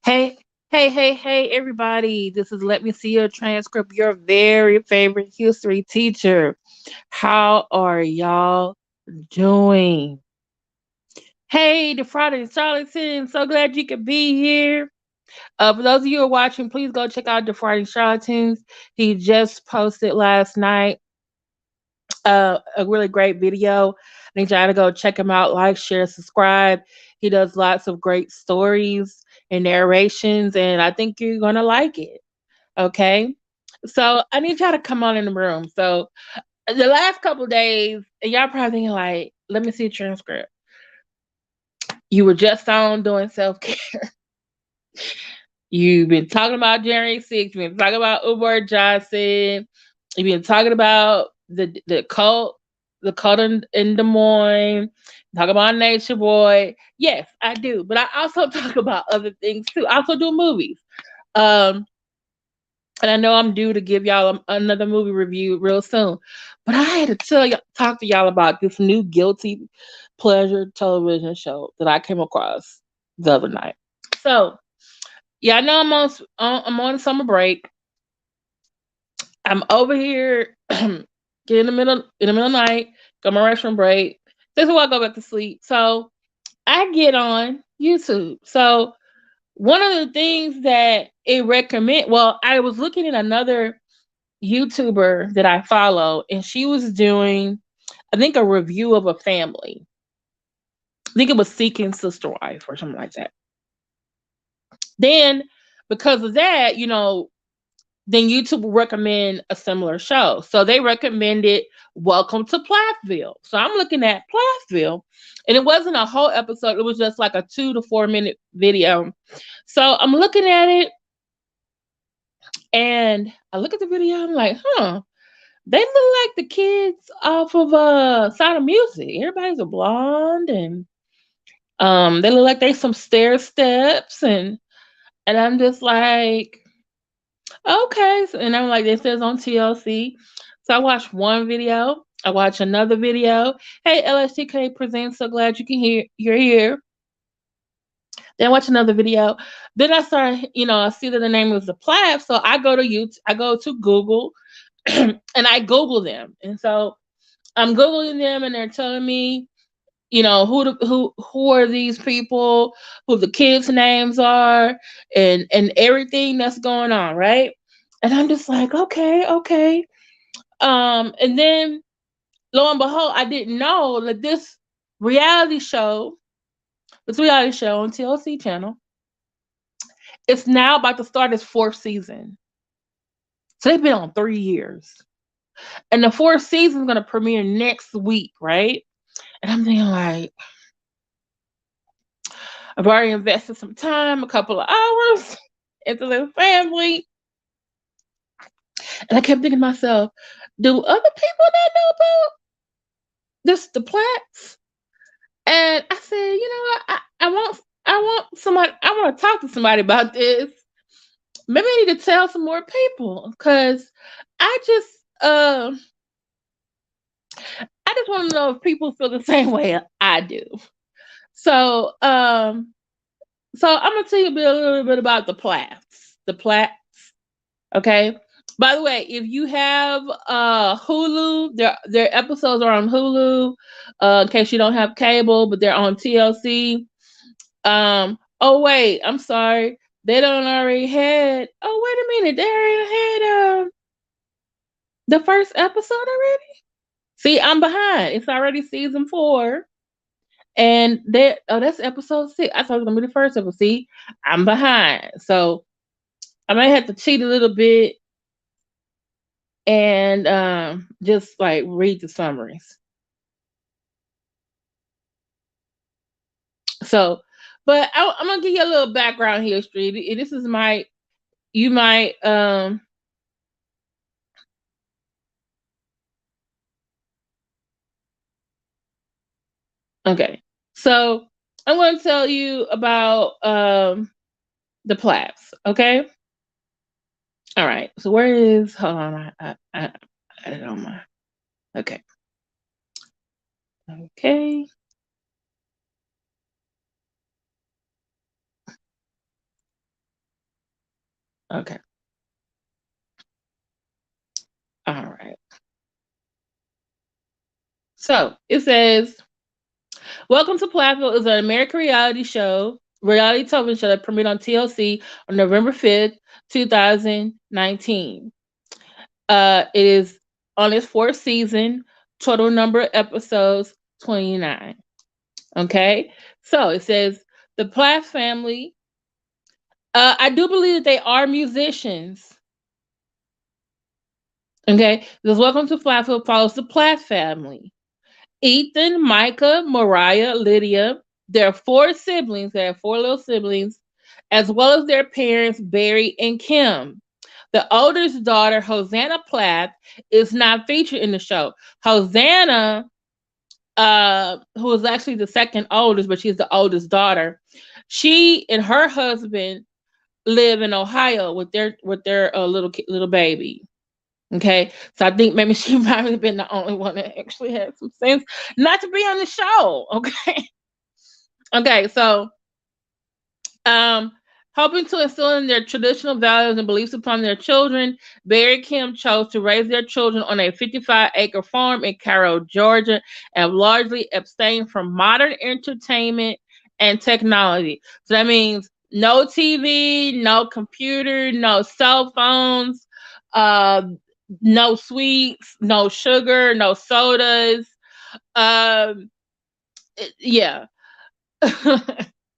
Hey, hey, everybody. This is Let Me See Your Transcript, your very favorite history teacher. How are y'all doing? Hey, the Friday Charlatan. So glad you could be here. For those of you who are watching, please go check out the Friday Charlatans. He just posted last night a really great video. I need y'all to go check him out, like, share, subscribe. He does lots of great stories and narrations, and I think you're gonna like it. Okay. So I need y'all to come on in the room. So the last couple of days, and y'all probably thinking like, let me see a transcript. You were just on doing self-care. You've been talking about January 6th, you've been talking about Umar Johnson, you've been talking about the cult in Des Moines, talk about Nature Boy. Yes, I do. But I also talk about other things too. I also do movies. Um, and I know I'm due to give y'all another movie review real soon. But I had to talk to y'all about this new guilty pleasure television show that I came across the other night. So yeah, I know I'm on summer break. I'm over here get in the middle of the night, got my restroom break. This is why I go back to sleep. So I get on YouTube. So one of the things that it recommend, well, I was looking at another YouTuber that I follow, and she was doing, I think, a review of a family. I think it was Seeking Sister Wife or something like that. Then, because of that, then YouTube will recommend a similar show. So they recommended Welcome to Plathville. So I'm looking at Plathville, and it wasn't a whole episode, it was just like a 2 to 4 minute video. So I'm looking at it, and I look at the video, I'm like, they look like the kids off of Sound of Music. Everybody's a blonde, and they look like they some stair steps, and I'm just like, okay. And I'm like, it says on TLC. So I watched one video. I watched another video. Hey, LSTK presents. So glad you're here. Then I watch another video. Then I started, I see that the name was the Plath. So I go to YouTube. I go to Google, and I Google them. And so I'm googling them, and they're telling me, who are these people, who the kids' names are, and everything that's going on, right? And I'm just like, okay, okay. And then lo and behold, I didn't know that reality show, this reality show on TLC channel, it's now about to start its fourth season. So they've been on 3 years. And the fourth season is gonna premiere next week, right? And I'm thinking like, I've already invested some time, a couple of hours into the family. And I kept thinking to myself, do other people not know about this, the Plaths? And I said, you know what? I want to talk to somebody about this. Maybe I need to tell some more people because I just, uh, I just want to know if people feel the same way I do. So, I'm gonna tell you a little bit about the Plaths. The Plaths. Okay. By the way, if you have Hulu, their episodes are on Hulu. In case you don't have cable, but they're on TLC. Oh wait, I'm sorry. They don't already had. Oh wait a minute, they already had the first episode already. See, I'm behind. It's already season 4, and that's episode 6. I thought it was gonna be the first episode. See, I'm behind, so I might have to cheat a little bit and just like read the summaries. So, but I'm gonna give you a little background history. This is my you might okay. So I'm gonna tell you about the Plaths. Okay. All right. So where is? Hold on. I don't mind. Okay. Okay. Okay. All right. So it says, "Welcome to Plathville is an American reality television show that premiered on TLC on November 5th, 2019. It is on its fourth season, total number of episodes 29. Okay, so it says the Plath family. I do believe that they are musicians. Okay, this Welcome to Plathville follows the Plath family. Ethan, Micah, Mariah, Lydia. There are four siblings. They have four little siblings, as well as their parents, Barry and Kim. The oldest daughter, Hosanna Plath, is not featured in the show. Hosanna, who is actually the second oldest, but she's the oldest daughter. She and her husband live in Ohio with their little baby. Okay, so I think maybe she might have been the only one that actually had some sense not to be on the show. Okay, okay, so um, hoping to instill in their traditional values and beliefs upon their children, Barry Kim chose to raise their children on a 55-acre farm in Cairo, Georgia, and largely abstain from modern entertainment and technology. So that means no TV, no computer, no cell phones, uh, no sweets, no sugar, no sodas. Um, yeah.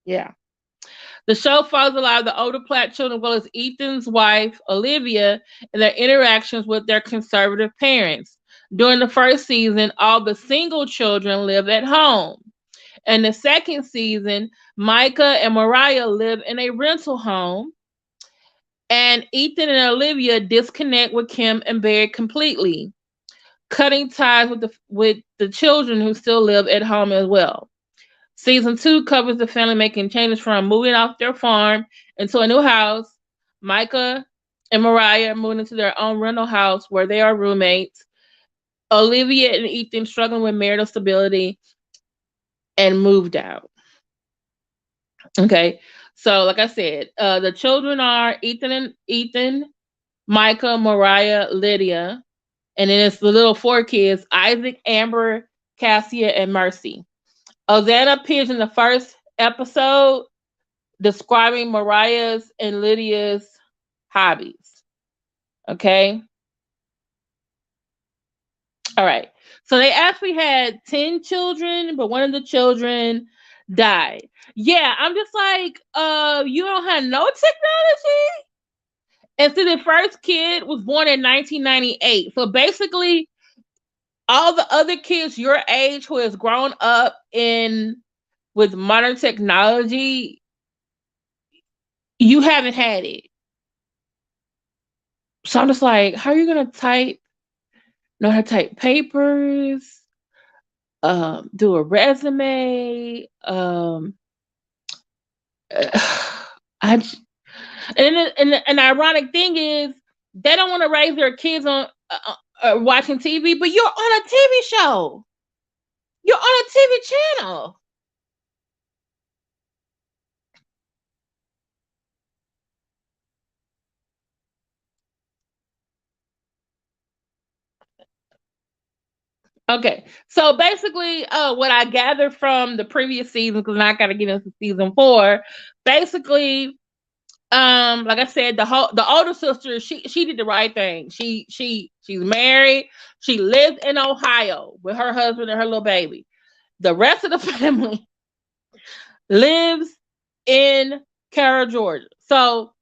Yeah. The show follows a lot of the older Platt children, as well as Ethan's wife, Olivia, and their interactions with their conservative parents. During the first season, all the single children live at home. In the second season, Micah and Mariah live in a rental home, and Ethan and Olivia disconnect with Kim and Barry completely, cutting ties with the children who still live at home as well. Season 2 covers the family making changes from moving off their farm into a new house. Micah and Mariah moving into their own rental house where they are roommates. Olivia and Ethan struggling with marital stability and moved out. Okay. So, like I said, the children are Ethan, Micah, Mariah, Lydia, and then it's the little four kids: Isaac, Amber, Cassia, and Mercy. Ozana appears in the first episode describing Mariah's and Lydia's hobbies. Okay. All right. So they actually had 10 children, but one of the children died. Yeah, I'm just like, you don't have no technology? And so the first kid was born in 1998. So basically, all the other kids your age who has grown up in with modern technology, you haven't had it. So I'm just like, how are you gonna know how to type papers, do a resume, I and an ironic thing is they don't want to raise their kids on watching TV, but you're on a TV show. You're on a TV channel. Okay, so basically, what I gathered from the previous season, because now I got to get into season 4. Basically, like I said, the older sister, she did the right thing. She's married. She lives in Ohio with her husband and her little baby. The rest of the family lives in Cairo, Georgia. So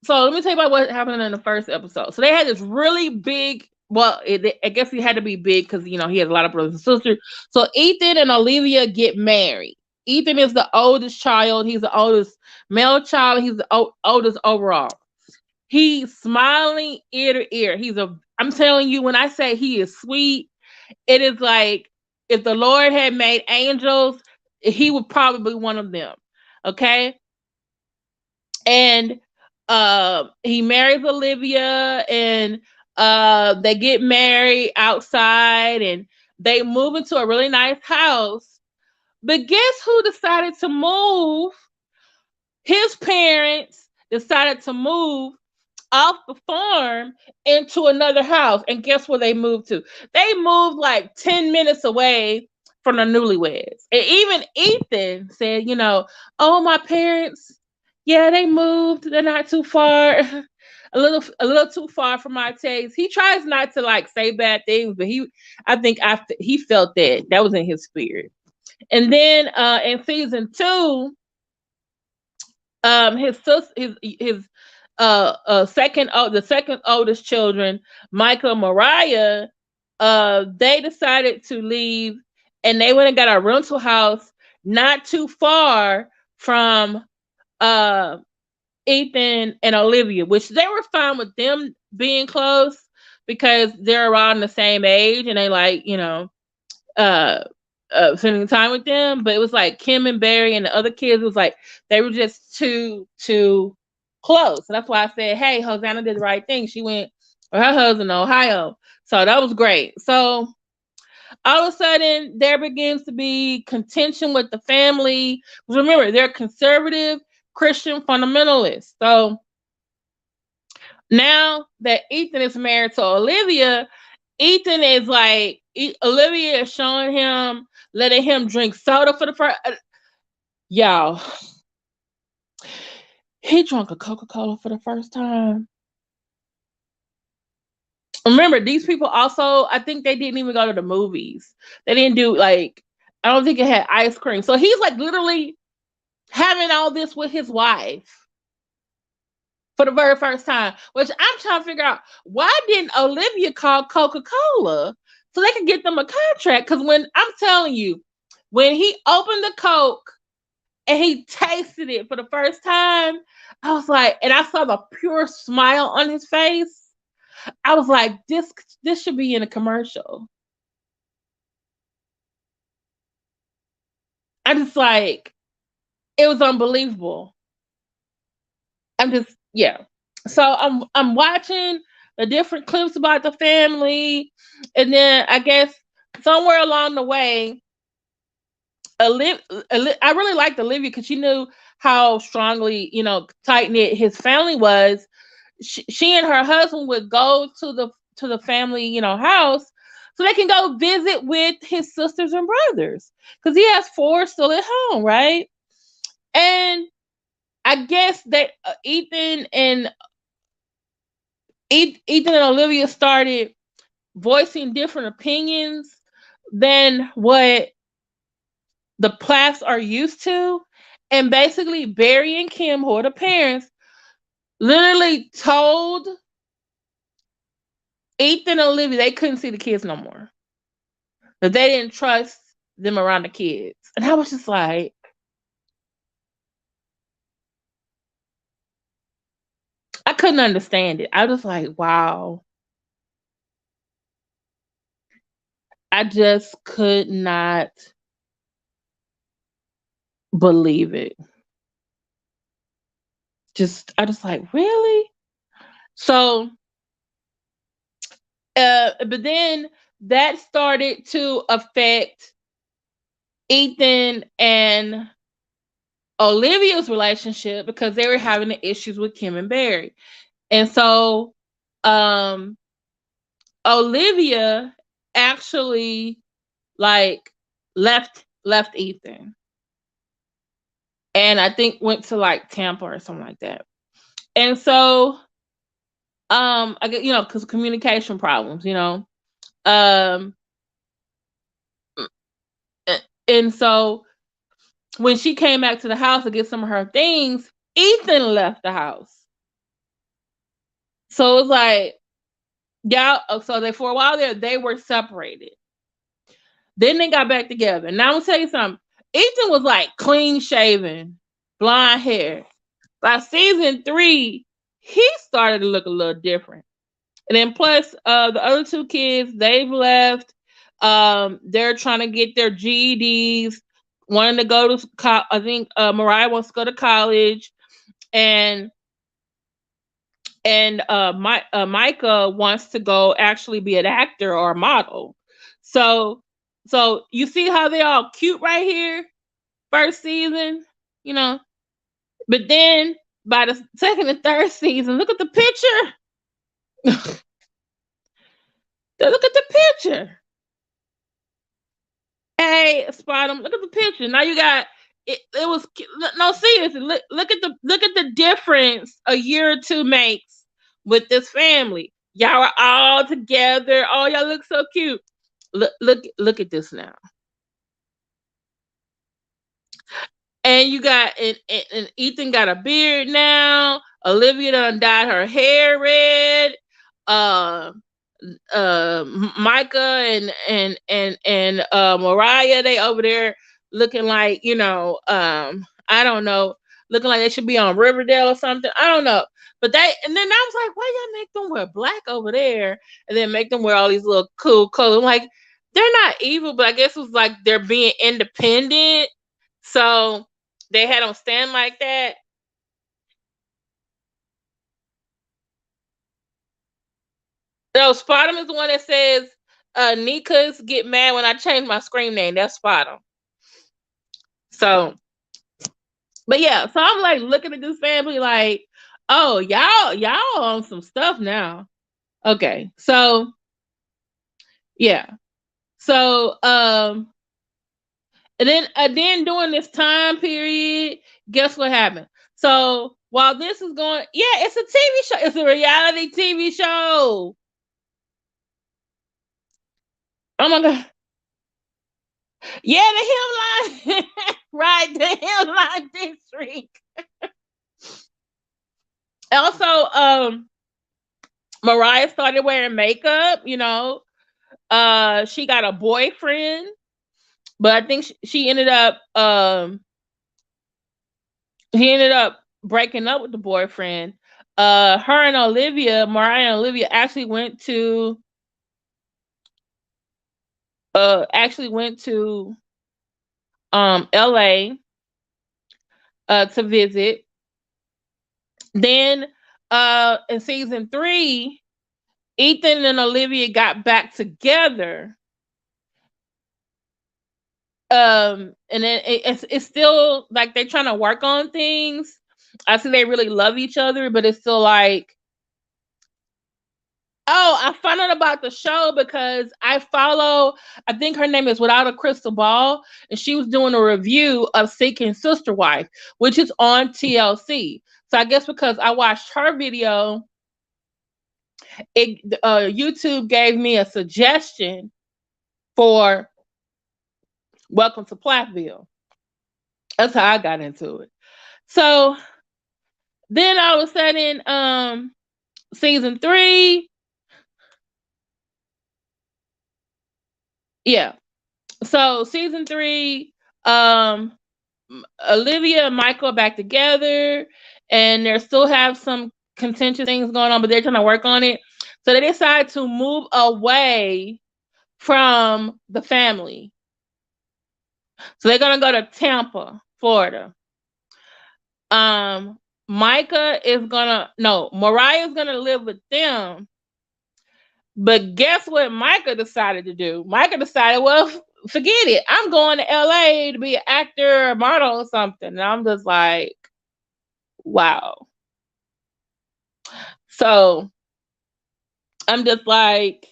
let me tell you about what happened in the first episode. So they had this really big. Well, I guess he had to be big because he has a lot of brothers and sisters. So Ethan and Olivia get married. Ethan is the oldest child. He's the oldest male child. He's the oldest overall. He's smiling ear to ear. I'm telling you, when I say he is sweet, it is like if the Lord had made angels, he would probably be one of them. Okay. And he marries Olivia, and they get married outside, and they move into a really nice house. But guess who decided to move? His parents decided to move off the farm into another house. And guess where they moved to? They moved like 10 minutes away from the newlyweds. And even Ethan said, oh, my parents, yeah, they moved. They're not too far. A little too far for my taste. He tries not to like say bad things, but I think after he felt that was in his spirit. And then in season 2, his the second oldest children, Michael and Mariah, they decided to leave, and they went and got a rental house not too far from Ethan and Olivia, which they were fine with them being close because they're around the same age and they like, uh, spending time with them. But it was like Kim and Barry and the other kids was like they were just too close. So that's why I said, hey, Hosanna did the right thing. She went with her husband to Ohio. So that was great. So all of a sudden there begins to be contention with the family. Remember, they're conservative Christian fundamentalists. So now that Ethan is married to Olivia, Ethan is like, Olivia is showing him, letting him drink soda for the first. Y'all, he drank a Coca-Cola for the first time. Remember, these people also, I think they didn't even go to the movies. They didn't do like, I don't think it had ice cream. So he's like literally having all this with his wife for the very first time, which I'm trying to figure out, why didn't Olivia call Coca-Cola so they could get them a contract? Because when I'm telling you, when he opened the Coke and he tasted it for the first time, I was like, and I saw the pure smile on his face. I was like, this should be in a commercial. I just like, it was unbelievable. Yeah. So I'm watching the different clips about the family, and then I guess somewhere along the way, I really liked Olivia because she knew how strongly, tight knit his family was. She and her husband would go to the family, house, so they can go visit with his sisters and brothers because he has 4 still at home, right? And I guess that Ethan and Olivia started voicing different opinions than what the Plaths are used to. And basically, Barry and Kim, who are the parents, literally told Ethan and Olivia they couldn't see the kids no more. That they didn't trust them around the kids. And I was just like, I couldn't understand it. I was like, wow. I just could not believe it. I just like, really? So, but then that started to affect Ethan and Olivia's relationship because they were having the issues with Kim and Barry. And so, um, Olivia actually like left Ethan, and I think went to like Tampa or something like that. And so, I get, because communication problems, um, and so when she came back to the house to get some of her things, Ethan left the house. So it was like, yeah. So they, for a while there, they were separated. Then they got back together. Now I'm gonna tell you something. Ethan was like clean shaven, blonde hair. By season 3, he started to look a little different. And then plus, the other 2 kids, they've left. They're trying to get their GEDs, wanting to go to I think Mariah wants to go to college, and Micah wants to go actually be an actor or a model. So you see how they all cute right here, first season, But then by the second and third season, look at the picture. Look at the picture. Hey, Spottum, look at the picture. Now you got it. It was no seriously. Look at the difference a year or two makes with this family. Y'all are all together. Oh, y'all look so cute. Look at this now. And you got and Ethan got a beard now. Olivia done dyed her hair red. Uh, Micah and Mariah, they over there looking like, I don't know, looking like they should be on Riverdale or something. I don't know. But and then I was like, why y'all make them wear black over there and then make them wear all these little cool colors? Like, they're not evil, but I guess it was like they're being independent. So they had them stand like that. No, Spottum is the one that says, Nika's get mad when I change my screen name. That's Spottum. So, but yeah, so I'm like looking at this family like, oh, y'all on some stuff now. Okay, so yeah. So and then during this time period, guess what happened? So while this is going, yeah, it's a TV show. It's a reality TV show. Oh my god. Yeah, the Hillline. Right, the Hillline District. Also, Mariah started wearing makeup, she got a boyfriend, but I think she ended up he ended up breaking up with the boyfriend. Her and Olivia, Mariah and Olivia actually went to LA to visit. Then in season 3, Ethan and Olivia got back together. And then it's still like they're trying to work on things. I see they really love each other, but it's still like, oh, I found out about the show because I think her name is Without a Crystal Ball, and she was doing a review of Seeking Sister Wife, which is on TLC. So I guess because I watched her video, YouTube gave me a suggestion for Welcome to Plathville. That's how I got into it. So then all of a sudden, season 3, yeah. So season 3, Olivia and Michael are back together, and they still have some contentious things going on, but they're trying to work on it. So they decide to move away from the family. So they're gonna go to Tampa, Florida. Mariah is gonna live with them. But guess what Micah decided to do? Micah decided, well, forget it. I'm going to LA to be an actor or model or something. And I'm just like, wow. So I'm just like,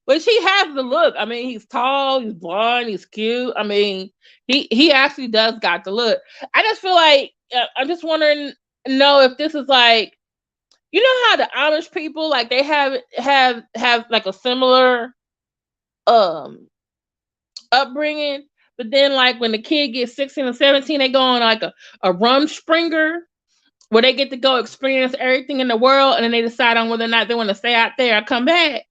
but she has the look. I mean, he's tall, he's blonde, he's cute. I mean, he actually does got the look. I just feel like I'm just wondering, know if this is like, you know how the Amish people, like, they have like a similar upbringing, but then like when the kid gets 16 or 17, they go on like a Rumspringer where they get to go experience everything in the world, and then they decide on whether or not they want to stay out there or come back.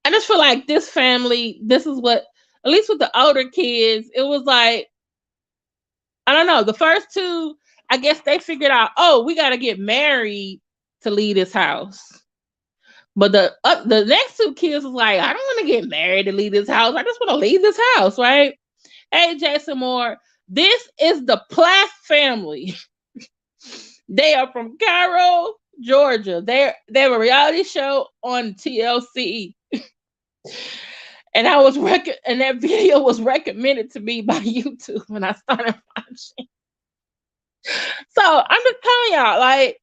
I just feel like this family, this is what, at least with the older kids, it was like, I don't know, the first two, I guess they figured out, oh, we got to get married to leave this house. But the next two kids was like, I don't want to get married to leave this house. I just want to leave this house, right? Hey, Jason Moore, this is the Plath family. They are from Cairo, Georgia. They have a reality show on TLC. And and that video was recommended to me by YouTube when I started watching. So I'm just telling y'all, like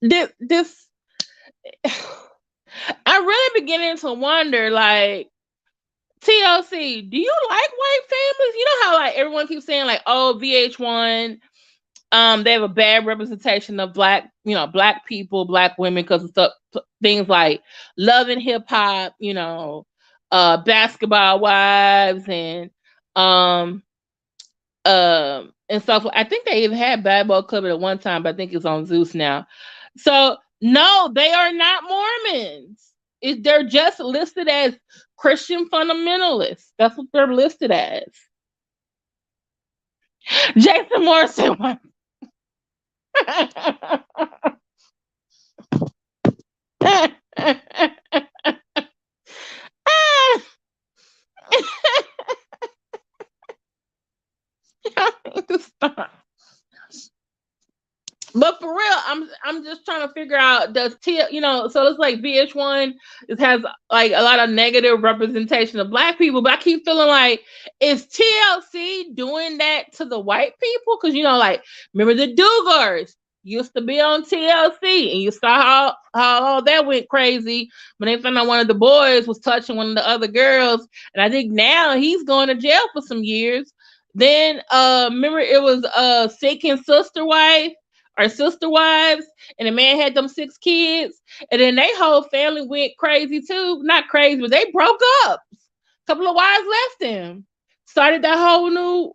this I'm really beginning to wonder, like, TLC, do you like white families? You know how like everyone keeps saying like, oh, VH1, they have a bad representation of black, black people, black women because of stuff, things like Love and Hip Hop, Basketball Wives, and stuff. I think they even had Bad Boy Club at one time, but I think it's on Zeus now. So no, they are not Mormons. They're just listed as Christian fundamentalists. That's what they're listed as. Jason Morrison. Stop. But for real, I'm just trying to figure out, does so it's like VH1, it has like a lot of negative representation of black people, but I keep feeling like, is TLC doing that to the white people? Because like, remember the Dugars used to be on TLC, and you saw how all that went crazy when they found out one of the boys was touching one of the other girls, and I think now he's going to jail for some years. Then remember it was Sick and Sister Wife, or Sister Wives, and the man had them 6 kids, and then they whole family went crazy too. Not crazy, but they broke up. A couple of wives left him, started that whole new,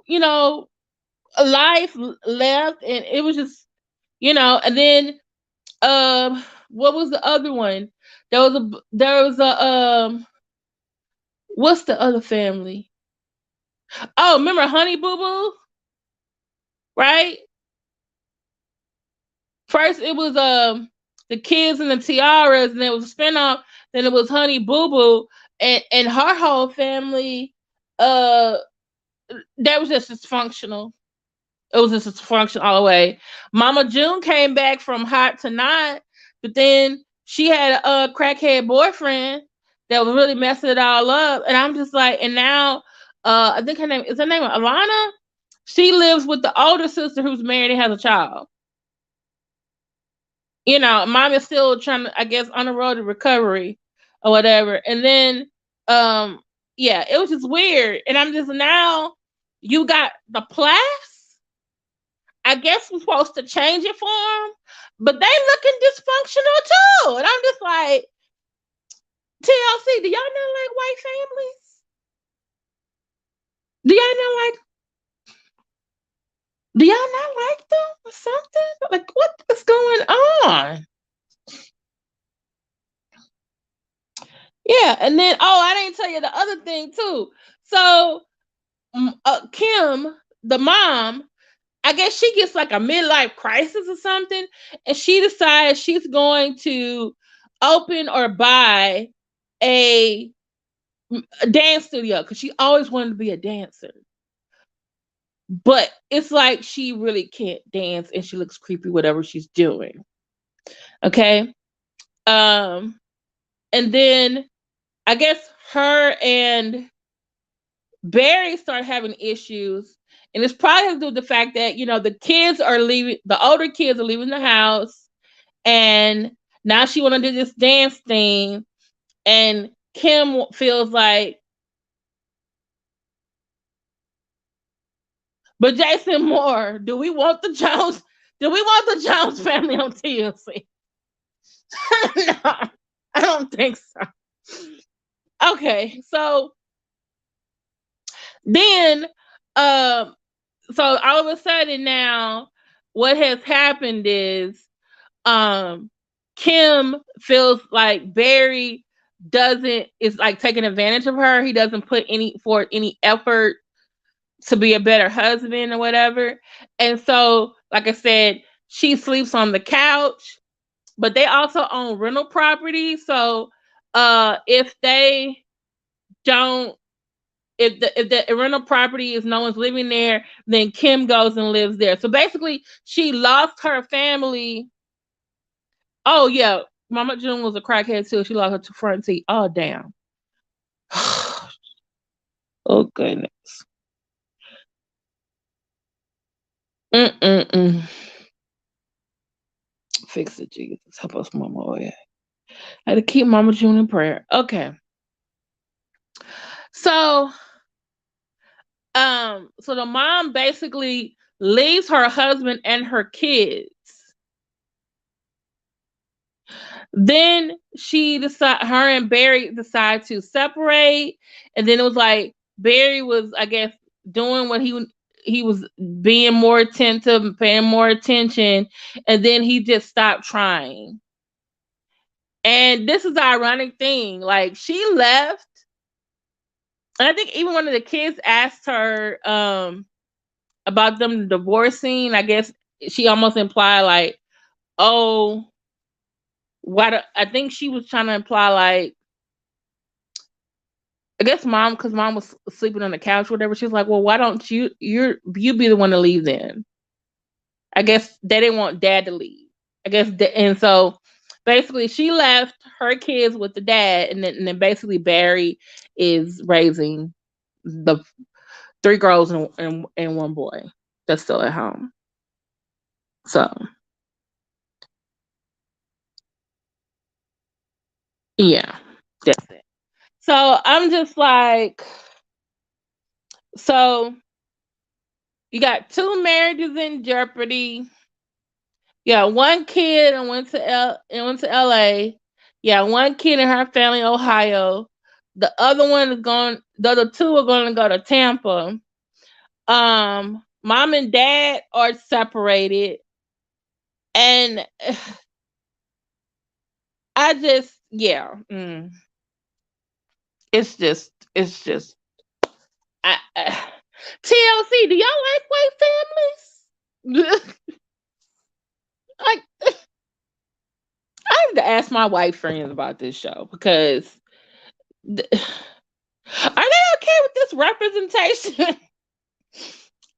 life, left, and it was just, and then what was the other one? There was a what's the other family? Oh, remember Honey Boo Boo? Right? First, it was the kids and the tiaras, and it was a spinoff. Then it was Honey Boo Boo, and her whole family. That was just dysfunctional. It was just dysfunctional all the way. Mama June came back from Hot to Not, but then she had a crackhead boyfriend that was really messing it all up. And I'm just like, and now, I think her name Alana. She lives with the older sister who's married and has a child. Mom is still trying to, I guess, on the road to recovery or whatever. And then, yeah, it was just weird. And I'm just, now you got the Plaths. I guess we're supposed to change it for them, but they looking dysfunctional too. And I'm just like, TLC, do y'all not like white families? Do y'all not like? Do y'all not like them or something? Like, what is going on? Yeah, and then, oh, I didn't tell you the other thing too. So Kim, the mom, I guess she gets like a midlife crisis or something, and she decides she's going to open or buy a dance studio because she always wanted to be a dancer. But it's like she really can't dance, and she looks creepy whatever she's doing. Okay. And then I guess her and Barry start having issues, and it's probably due to the fact that the kids are leaving, the older kids are leaving the house, and now she want to do this dance thing, and Kim feels like, but Jason Moore, do we want the Jones? Do we want the Jones family on TLC? No, I don't think so. Okay, so then, so all of a sudden now, what has happened is, Kim feels like Barry is like taking advantage of her. He doesn't put any effort to be a better husband or whatever. And so, like I said, she sleeps on the couch, but they also own rental property. So, if they don't, if the rental property is no one's living there, then Kim goes and lives there. So basically, she lost her family. Oh yeah, Mama June was a crackhead too. She lost her front teeth. Oh damn. Oh goodness. Mm-mm-mm. Fix it, Jesus. Help us, Mama. Oh, yeah. I had to keep Mama June in prayer. Okay. So, so the mom basically leaves her husband and her kids. Then her and Barry decide to separate, and then it was like Barry was, I guess, doing what he was being more attentive, paying more attention, and then he just stopped trying. And this is the ironic thing, like she left, and I think even one of the kids asked her about them divorcing. I guess she almost implied like, oh, I think she was trying to imply like, I guess mom, because mom was sleeping on the couch or whatever. She was like, well, why don't you be the one to leave then? I guess they didn't want dad to leave. I guess, and so basically she left her kids with the dad, and then basically Barry is raising the three girls and one boy that's still at home. So yeah, that's it. So I'm just like, so you got two marriages in jeopardy. Yeah, one kid and went to LA. Yeah, one kid and her family in Ohio. The other two are going to go to Tampa. Mom and dad are separated, and yeah, it's just TLC. Do y'all like white families? Like, I have to ask my white friends about this show because are they okay with this representation?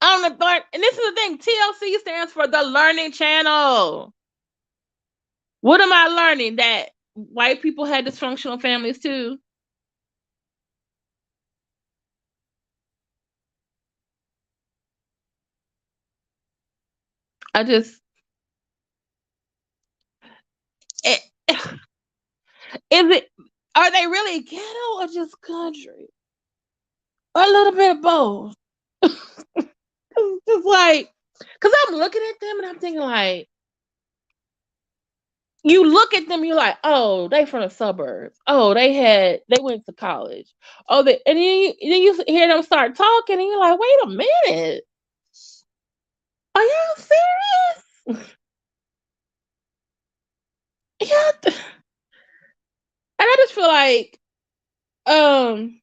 On the third, and this is the thing, TLC stands for the Learning Channel. What am I learning? That white people had dysfunctional families too? I just, it, is it, are they really ghetto or just country? Or a little bit of both? Just like, because I'm looking at them and I'm thinking, like, you look at them, you're like, oh, they from the suburbs. Oh, they went to college. Oh, and then you hear them start talking, and you're like, wait a minute, are y'all serious? Yeah, and I just feel like, um,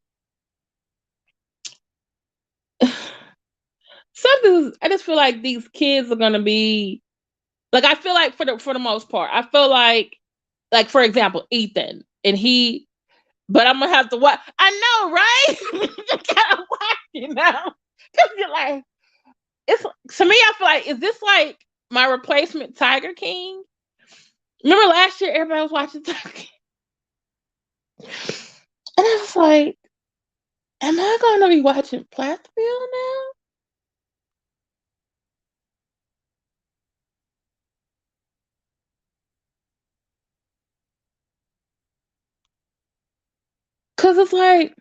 something. I just feel like these kids are gonna be like. I feel like for the most part, I feel like for example, Ethan, and he. But I'm gonna have to watch. I know, right? You gotta watch it now because you're like, it's to me. I feel like, is this like my replacement Tiger King? Remember last year, everybody was watching Tiger King, and I was like, am I gonna be watching Plathville now? Because it's like,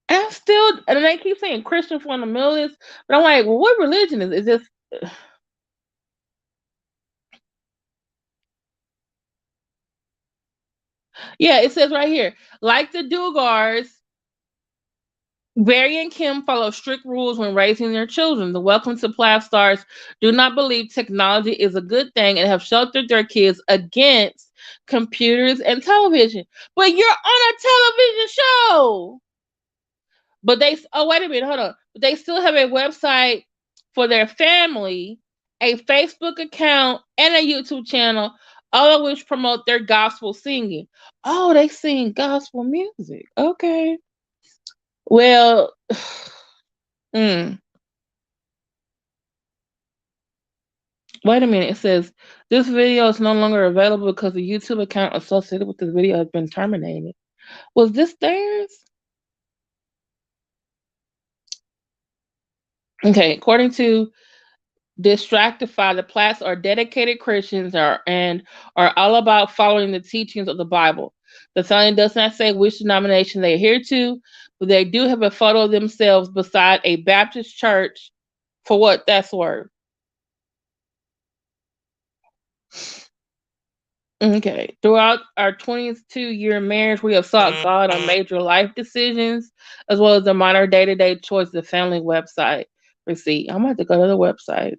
and they keep saying Christian fundamentalists, but I'm like, well, what religion is this? Yeah, it says right here, like the Dugars, Barry and Kim follow strict rules when raising their children. The Welcome to Plath stars do not believe technology is a good thing and have sheltered their kids against computers and television. But you're on a television show. But wait a minute, hold on. But they still have a website for their family, a Facebook account, and a YouTube channel, all of which promote their gospel singing. Oh, they sing gospel music. Okay. Well, mm, wait a minute. It says this video is no longer available because the YouTube account associated with this video has been terminated. Was this theirs? Okay, according to Distractify, the Plaths are dedicated Christians and are all about following the teachings of the Bible. The family does not say which denomination they adhere to, but they do have a photo of themselves beside a Baptist church for what that's worth. Okay. Throughout our 22-year marriage, we have sought God on major life decisions as well as the minor day to day choices. The family website receipt. I'm about to go to the website.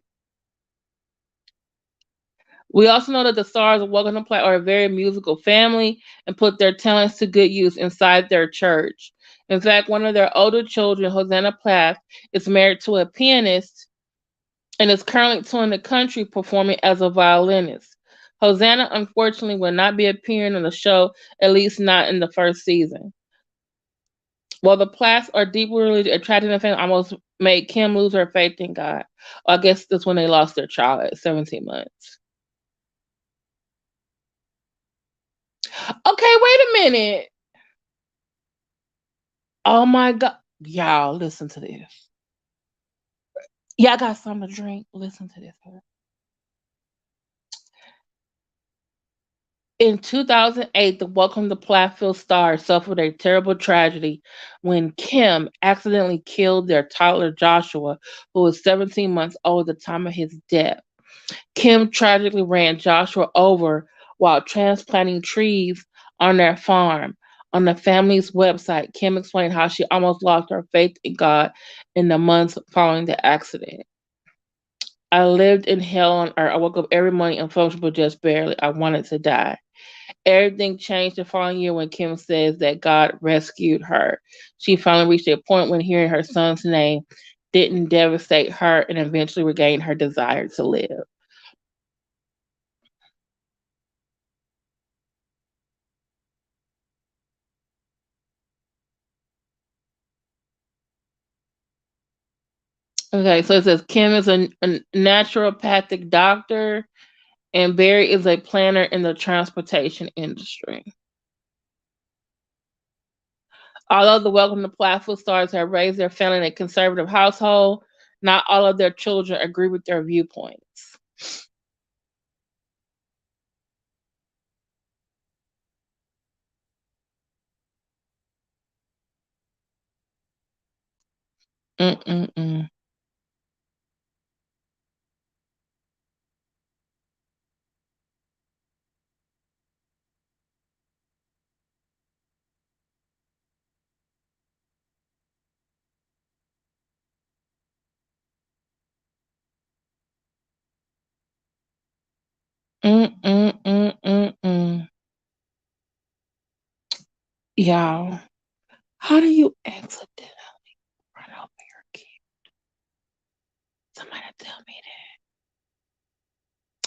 We also know that the stars of Welcome to Play are a very musical family and put their talents to good use inside their church. In fact, one of their older children, Hosanna Plath, is married to a pianist and is currently touring the country performing as a violinist. Hosanna, unfortunately, will not be appearing on the show, at least not in the first season. While the Plaths are deeply religious, attracting the family almost made Kim lose her faith in God. I guess that's when they lost their child at 17 months. Okay, wait a minute. Oh my God. Y'all, listen to this. Y'all got something to drink? Listen to this. In 2008, the Welcome to Plathville stars suffered a terrible tragedy when Kim accidentally killed their toddler Joshua, who was 17 months old at the time of his death. Kim tragically ran Joshua over while transplanting trees on their farm. On the family's website, Kim explained how she almost lost her faith in God in the months following the accident. I lived in hell on earth. I woke up every morning and functioned, but just barely. I wanted to die. Everything changed the following year when Kim says that God rescued her. She finally reached a point when hearing her son's name didn't devastate her and eventually regained her desire to live. Okay, so it says Kim is a naturopathic doctor and Barry is a planner in the transportation industry. Although the Welcome to Plathville stars have raised their family in a conservative household, not all of their children agree with their viewpoints. Mm-mm-mm. Mm-mm-mm-mm-mm. Y'all, how do you accidentally run over your kid? Somebody tell me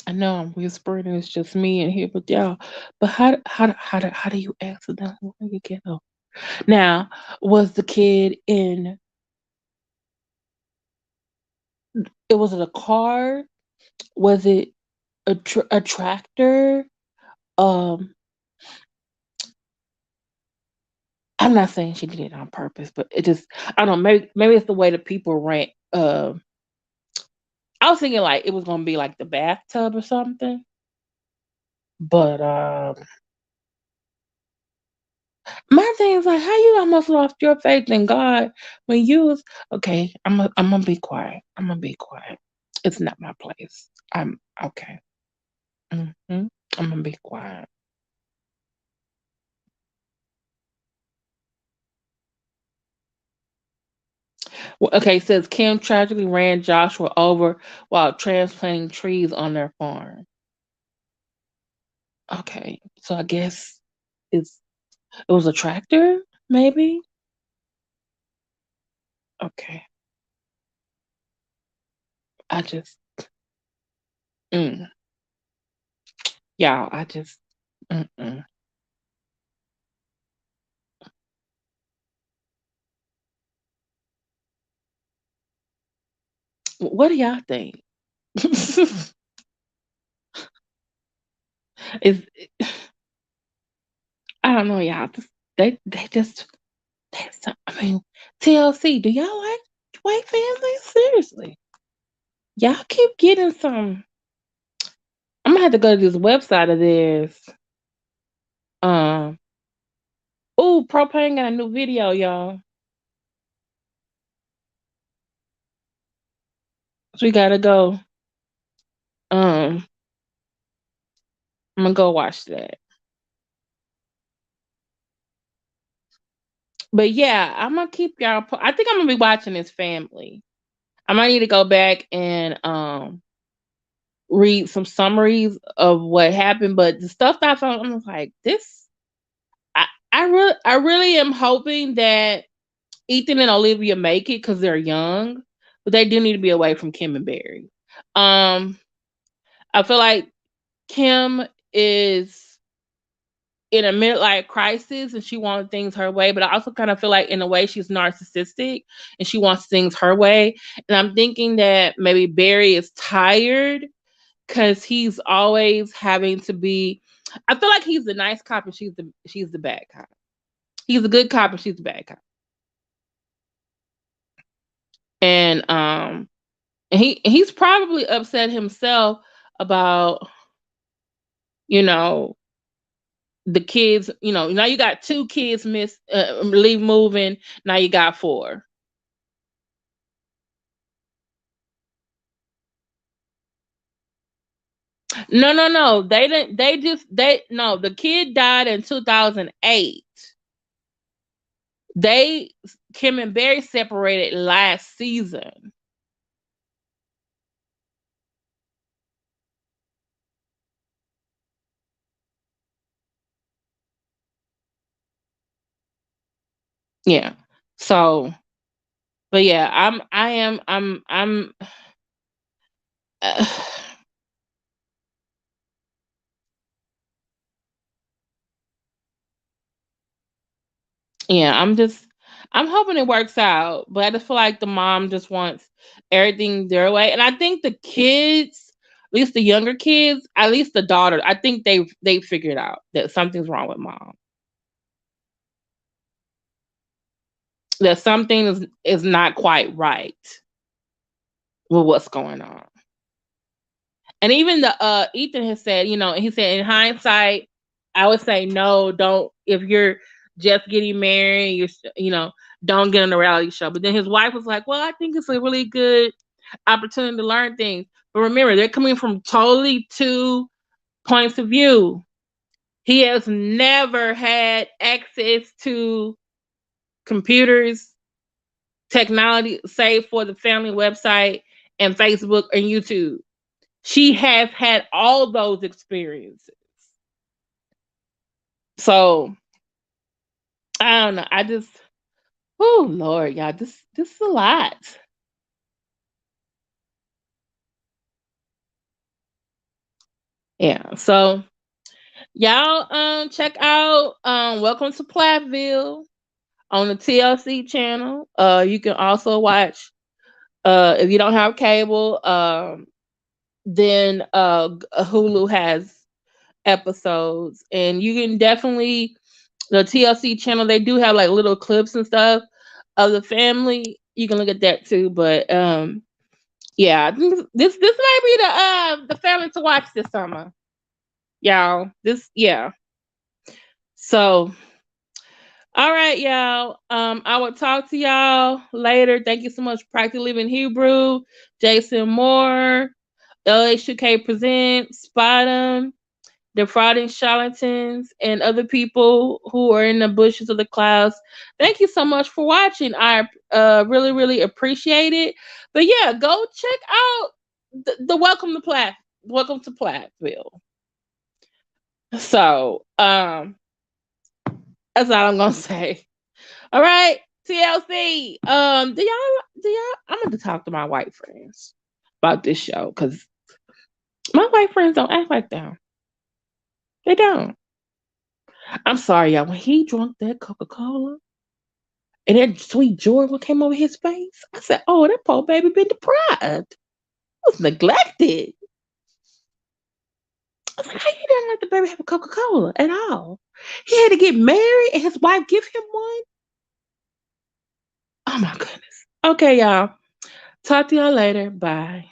that. I know I'm whispering and it's just me in here, but y'all, but how do you accidentally run your kid over? Now, was the kid in it was it a car? Was it a tractor? Um, I'm not saying she did it on purpose, but it just I don't know, maybe it's the way the people ran I was thinking like it was gonna be like the bathtub or something. But my thing is like how you almost lost your faith in God when you was okay, I'm gonna be quiet. I'm gonna be quiet. It's not my place. I'm okay. I'm gonna be quiet. Well, okay, it says Kim tragically ran Joshua over while transplanting trees on their farm. Okay, so I guess it's it was a tractor, maybe. Okay, I just, mm, y'all, I just, mm-mm. What do y'all think? Is I don't know, y'all. They just I mean TLC. Do y'all like white families? seriously. Y'all keep getting some. I'm gonna have to go to this website of theirs. Um. Oh, propane got a new video, y'all. So we gotta go. Um. I'm gonna go watch that. But yeah, I'm gonna keep y'all. I think I'm gonna be watching this family. I might need to go back and read some summaries of what happened. But the stuff that I found, I'm like, this. I really am hoping that Ethan and Olivia make it because they're young, but they do need to be away from Kim and Barry. Um, I feel like Kim is in a midlife crisis and she wants things her way, but I also kind of feel like in a way she's narcissistic and she wants things her way. And I'm thinking that maybe Barry is tired because he's always having to be. I feel like he's the nice cop and she's the bad cop. He's a good cop and she's the bad cop. And he's probably upset himself about, you know, the kids. Now you got two kids leave moving. Now you got four. No. They didn't. They no. The kid died in 2008. They Kim and Barry separated last season. Yeah. So, but yeah, I'm. Uh, Yeah, I'm hoping it works out, but I just feel like the mom just wants everything their way. And I think the kids, at least the younger kids, at least the daughter, I think they figured out that something's wrong with mom. That something is not quite right with what's going on. And even the Ethan has said, he said in hindsight, I would say no, don't. If you're just getting married, don't get on a reality show. But then his wife was like, well, I think it's a really good opportunity to learn things. But remember, they're coming from totally two points of view. He has never had access to computers, technology, save for the family website and Facebook and YouTube. She has had all those experiences. So I don't know. Oh Lord, y'all, this is a lot. Yeah. So y'all check out Welcome to Plathville on the TLC channel. You can also watch if you don't have cable, then Hulu has episodes, and you can definitely the TLC channel. They do have like little clips and stuff of the family. You can look at that too. But yeah, I think this might be the family to watch this summer, y'all. Yeah. So all right, y'all. I will talk to y'all later. Thank you so much, Practically Living Hebrew, Jason Moore, LHUK Presents, Spot'em, Defrauding Charlatans, and other people who are in the bushes of the clouds. Thank you so much for watching. I really, really appreciate it. But yeah, go check out the Welcome to Plathville. So, that's all I'm gonna say. All right, TLC. Do y'all? I'm gonna talk to my white friends about this show because my white friends don't act like them. They don't. I'm sorry, y'all. When he drank that Coca Cola and that sweet joy what came over his face, I said, "Oh, that poor baby been deprived. Was neglected." I was like, "How you didn't let the baby have a Coca Cola at all? He had to get married and his wife give him one." Oh my goodness. Okay, y'all. Talk to y'all later. Bye.